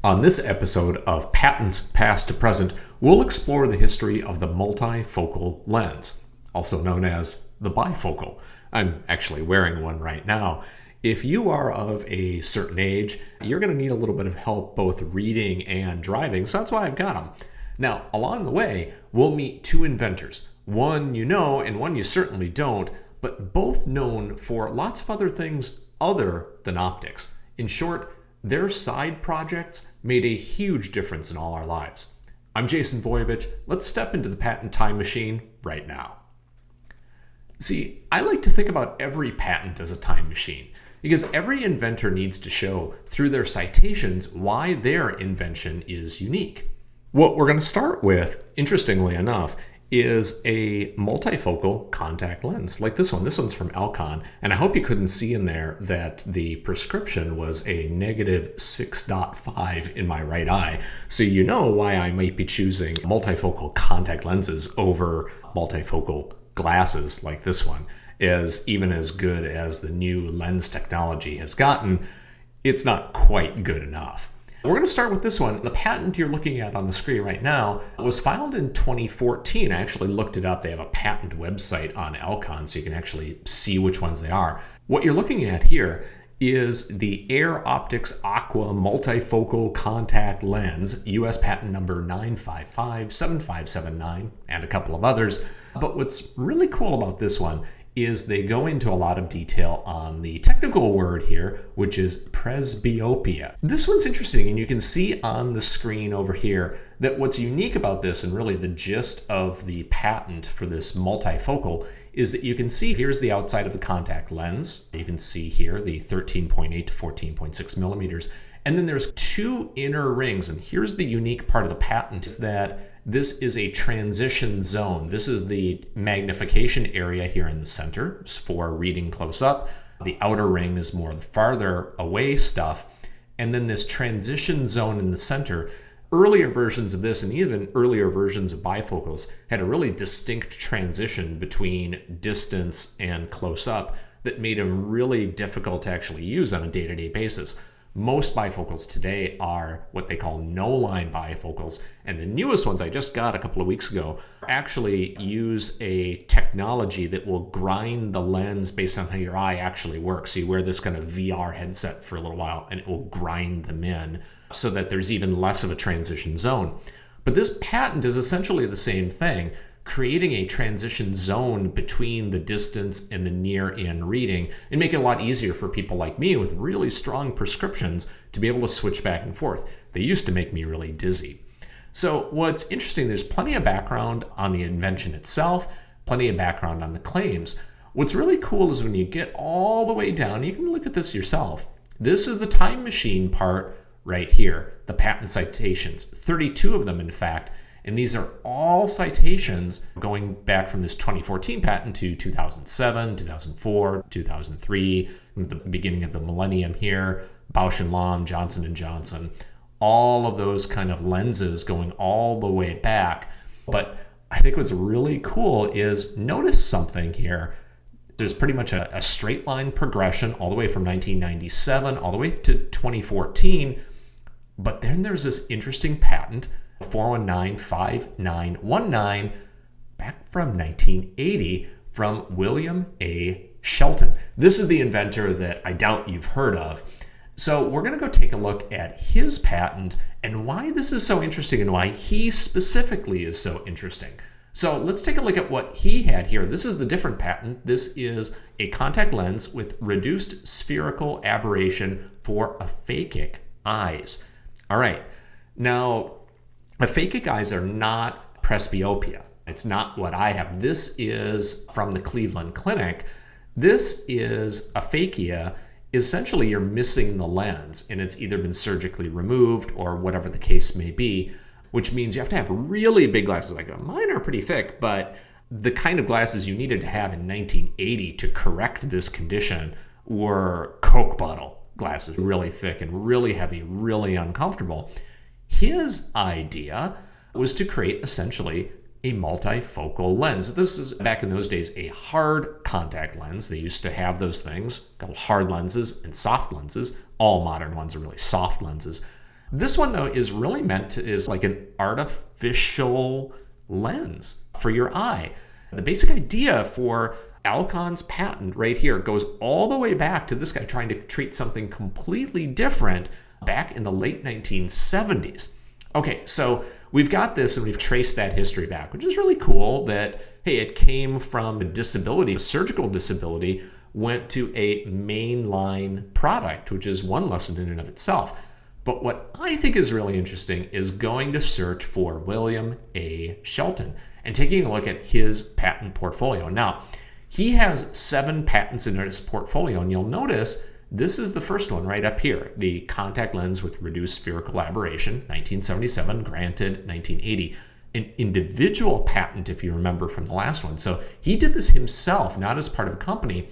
On this episode of Patents Past to Present, we'll explore the history of the multifocal lens, also known as the bifocal. I'm actually wearing one right now. If you are of a certain age, you're going to need a little bit of help both reading and driving, so that's why I've got them. Now, along the way, we'll meet two inventors. One you know and one you certainly don't, but both known for lots of other things other than optics. In short, their side projects made a huge difference in all our lives. I'm Jason Voiovich. Let's step into the patent time machine right now. See, I like to think about every patent as a time machine because every inventor needs to show through their citations why their invention is unique. What we're going to start with, interestingly enough, is a multifocal contact lens like this one. This one's from Alcon, and I hope you couldn't see in there that the prescription was a -6.5 in my right eye. So you know why I might be choosing multifocal contact lenses over multifocal glasses like this one. Is even as good as the new lens technology has gotten, it's not quite good enough. We're going to start with this one. The patent you're looking at on the screen right now was filed in 2014. I actually looked it up. They have a patent website on Alcon, so you can actually see which ones they are. What you're looking at here is the Air Optics Aqua Multifocal Contact Lens, US patent number 9557579, and a couple of others. But what's really cool about this one is they go into a lot of detail on the technical word here, which is presbyopia. This one's interesting, and you can see on the screen over here that what's unique about this, and really the gist of the patent for this multifocal, is that you can see here's the outside of the contact lens. You can see here the 13.8 to 14.6 millimeters. And then there's two inner rings, and here's the unique part of the patent is that this is a transition zone. This is the magnification area here in the center for reading close up. The outer ring is more the farther away stuff. And then this transition zone in the center, earlier versions of this and even earlier versions of bifocals had a really distinct transition between distance and close up that made them really difficult to actually use on a day-to-day basis. Most bifocals today are what they call no-line bifocals, and the newest ones I just got a couple of weeks ago actually use a technology that will grind the lens based on how your eye actually works. So you wear this kind of VR headset for a little while and it will grind them in so that there's even less of a transition zone. But this patent is essentially the same thing, creating a transition zone between the distance and the near-in reading and make it a lot easier for people like me with really strong prescriptions to be able to switch back and forth. They used to make me really dizzy. So what's interesting, there's plenty of background on the invention itself, plenty of background on the claims. What's really cool is when you get all the way down, you can look at this yourself. This is the time machine part right here, the patent citations, 32 of them in fact. And these are all citations going back from this 2014 patent to 2007, 2004, 2003, the beginning of the millennium here, Bausch & Lomb, Johnson & Johnson, all of those kind of lenses going all the way back. But I think what's really cool is notice something here. There's pretty much a straight line progression all the way from 1997 all the way to 2014. But then there's this interesting patent 4195919 back from 1980 from William A. Shelton. This is the inventor that I doubt you've heard of. So we're going to go take a look at his patent and why this is so interesting and why he specifically is so interesting. So let's take a look at what he had here. This is the different patent. This is a contact lens with reduced spherical aberration for aphakic eyes. All right. Now, aphakic eyes are not presbyopia. It's not what I have. This is from the Cleveland Clinic. This is aphakia. Essentially, you're missing the lens, and it's either been surgically removed or whatever the case may be, which means you have to have really big glasses. Like mine are pretty thick, but the kind of glasses you needed to have in 1980 to correct this condition were Coke bottle glasses, really thick and really heavy, really uncomfortable. His idea was to create essentially a multifocal lens. This is back in those days a hard contact lens. They used to have those things called hard lenses and soft lenses. All modern ones are really soft lenses. This one, though, is really is like an artificial lens for your eye. The basic idea for Alcon's patent right here goes all the way back to this guy trying to treat something completely different back in the late 1970s. Okay, so we've got this and we've traced that history back, which is really cool that, hey, it came from a disability, a surgical disability, went to a mainline product, which is one lesson in and of itself. But what I think is really interesting is going to search for William A. Shelton and taking a look at his patent portfolio. Now, he has 7 patents in his portfolio, and you'll notice this is the first one right up here, the contact lens with reduced spherical aberration, 1977, granted 1980. An individual patent, if you remember from the last one. So he did this himself, not as part of a company.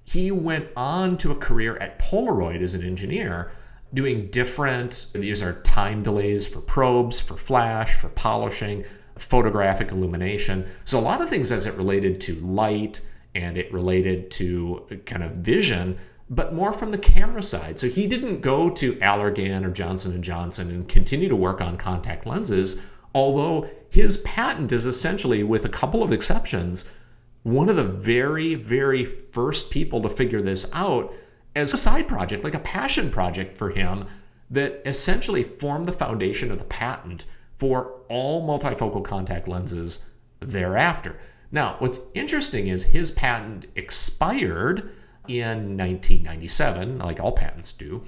He went on to a career at Polaroid as an engineer, doing these are time delays for probes, for flash, for polishing, photographic illumination. So a lot of things as it related to light and it related to kind of vision, but more from the camera side. So he didn't go to Allergan or Johnson & Johnson and continue to work on contact lenses, although his patent is essentially, with a couple of exceptions, one of the very, very first people to figure this out as a side project, like a passion project for him, that essentially formed the foundation of the patent for all multifocal contact lenses thereafter. Now, what's interesting is his patent expired in 1997, like all patents do.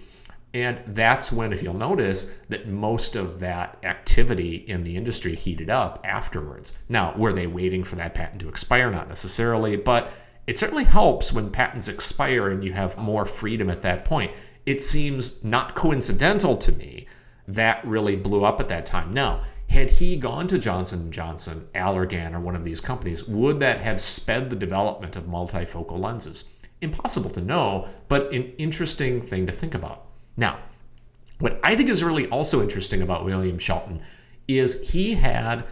And that's when, if you'll notice, that most of that activity in the industry heated up afterwards. Now, were they waiting for that patent to expire? Not necessarily, but it certainly helps when patents expire and you have more freedom at that point. It seems not coincidental to me that really blew up at that time. Now, had he gone to Johnson & Johnson, Allergan, or one of these companies, would that have sped the development of multifocal lenses? Impossible to know, but an interesting thing to think about. Now, what I think is really also interesting about William Shelton is he had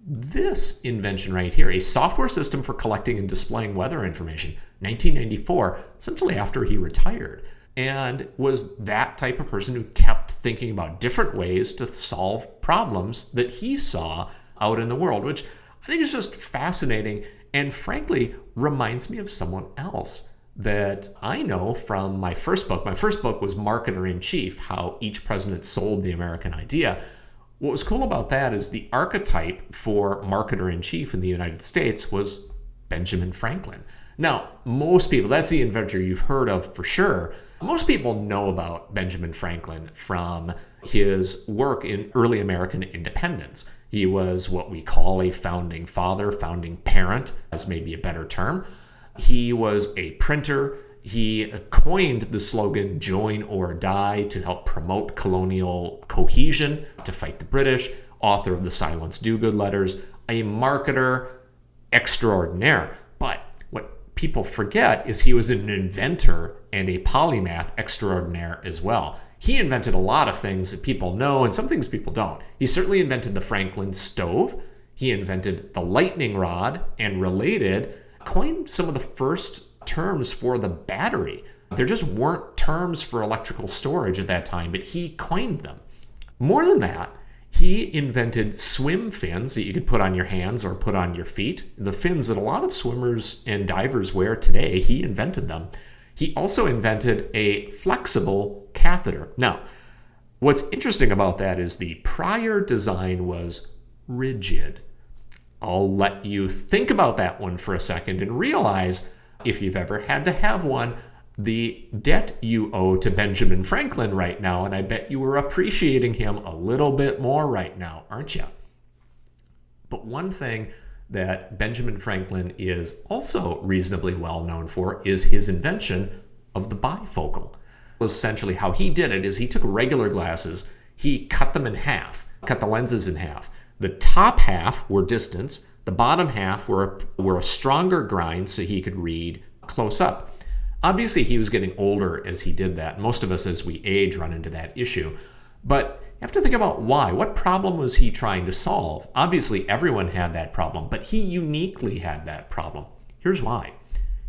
this invention right here, a software system for collecting and displaying weather information, 1994, essentially after he retired, and was that type of person who kept thinking about different ways to solve problems that he saw out in the world, which I think is just fascinating and frankly reminds me of someone else that I know from my first book. My first book was Marketer in Chief, How Each President Sold the American Idea. What was cool about that is the archetype for marketer in chief in the United States was Benjamin Franklin. Now, most people, that's the inventor you've heard of for sure. Most people know about Benjamin Franklin from his work in early American independence. He was what we call a founding father, founding parent, as maybe a better term. He was a printer. He coined the slogan, "Join or Die," to help promote colonial cohesion, to fight the British, author of the Silence Do-Good letters, a marketer extraordinaire. But what people forget is he was an inventor and a polymath extraordinaire as well. He invented a lot of things that people know and some things people don't. He certainly invented the Franklin stove. He invented the lightning rod and related, coined some of the first terms for the battery. There just weren't terms for electrical storage at that time, but he coined them. More than that, he invented swim fins that you could put on your hands or put on your feet. The fins that a lot of swimmers and divers wear today, he invented them. He also invented a flexible catheter. Now, what's interesting about that is the prior design was rigid. I'll let you think about that one for a second and realize, if you've ever had to have one, the debt you owe to Benjamin Franklin right now, and I bet you were appreciating him a little bit more right now, aren't you? But one thing that Benjamin Franklin is also reasonably well known for is his invention of the bifocal. Essentially how he did it is he took regular glasses, he cut them in half, cut the lenses in half. The top half were distance, the bottom half were a stronger grind so he could read close up. Obviously, he was getting older as he did that. Most of us, as we age, run into that issue. But you have to think about why. What problem was he trying to solve? Obviously, everyone had that problem, but he uniquely had that problem. Here's why.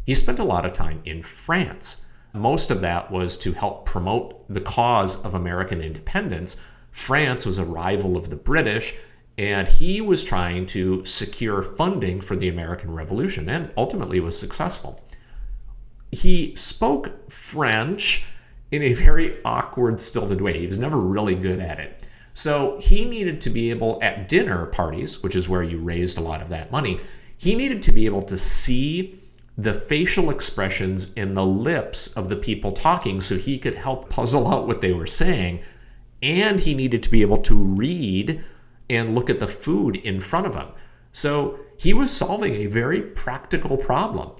He spent a lot of time in France. Most of that was to help promote the cause of American independence. France was a rival of the British, and he was trying to secure funding for the American Revolution, and ultimately was successful. He spoke French in a very awkward, stilted way. He was never really good at it. So he needed to be able, at dinner parties, which is where you raised a lot of that money, he needed to be able to see the facial expressions in the lips of the people talking so he could help puzzle out what they were saying. And he needed to be able to read and look at the food in front of him. So he was solving a very practical problem.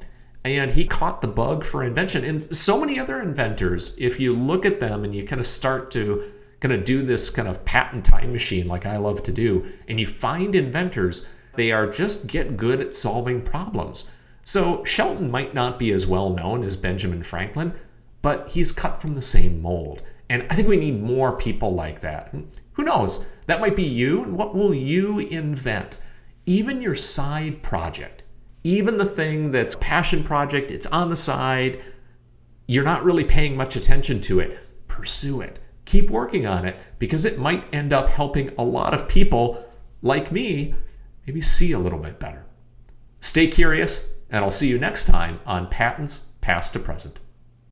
And he caught the bug for invention. And so many other inventors, if you look at them and you kind of start to kind of do this kind of patent time machine like I love to do, and you find inventors, they are just get good at solving problems. So Shelton might not be as well known as Benjamin Franklin, but he's cut from the same mold. And I think we need more people like that. Who knows? That might be you. And what will you invent? Even your side project, even the thing that's a passion project, it's on the side, you're not really paying much attention to it, pursue it. Keep working on it, because it might end up helping a lot of people like me maybe see a little bit better. Stay curious, and I'll see you next time on Patents Past to Present.